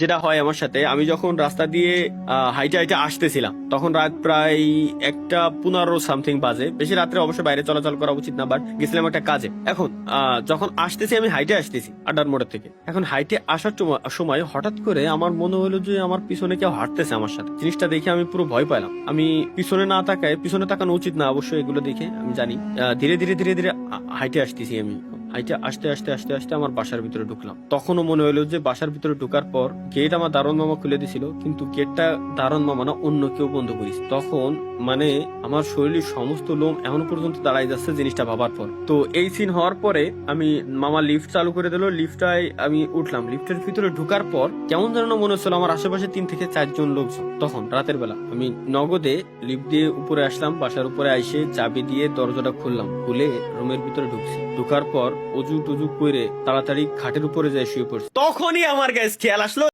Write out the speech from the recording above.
যেটা হয় আমার সাথে, আমি যখন রাস্তা দিয়ে হাইটে হাইটে আসতেছিলাম তখন রাত প্রায় 1:15 সামথিং বাজে। বেশি রাত্রে অবশ্য বাইরে চলাচল করা উচিত না, বাট গেছিলাম একটা কাজে। এখন যখন আসতেছি, আমি হাইটে আসতেছি আড্ডার মোড়ের থেকে। এখন হাইটে আসার সময় হঠাৎ করে আমার মনে হলো যে আমার পিছনে কেউ হাঁটতেছে আমার সাথে। জিনিসটা দেখে আমি পুরো ভয় পেলাম। আমি পিছনে না তাকায়, পিছনে তাকানো উচিত না অবশ্যই, এগুলো দেখে আমি জানি। ধীরে ধীরে ধীরে ধীরে হাইটে আসতেছি আমি। হাইটে আস্তে আস্তে আস্তে আস্তে আমার বাসার ভিতরে ঢুকলাম। তখনও মনে হলো যে বাসার ভিতরে ঢোকার পর গেট আমার দারোয়ান মামা খুলে দিছিল, কিন্তু গেটটা দারোয়ান মামা না, অন্য কেউ বন্ধ করিস। তখন মানে আমার শরীরের সমস্ত লোম এখনো পর্যন্ত দাঁড়াই যাচ্ছে জিনিসটা ভাবার পর। তো এই সিন হওয়ার পরে আমি, মামা লিফট চালু করে দিল, লিফটায় আমি উঠলাম। লিফটের ভিতরে ঢোকার পর কেমন যেন মনে হচ্ছিল আমার আশেপাশে 3 থেকে 4 জন লোকজন। তখন রাতের বেলা আমি নগদে লিফট দিয়ে উপরে আসলাম। বাসার উপরে আইসে চাবি দিয়ে দরজাটা খুললাম, খুলে রুমের ভিতরে ঢুকছি। ঢোকার পর অজু টুজু করে তাড়াতাড়ি খাটের উপরে যাই শুয়ে পড়ছি। তখনই আমার গায়ে খেয়াল আসলো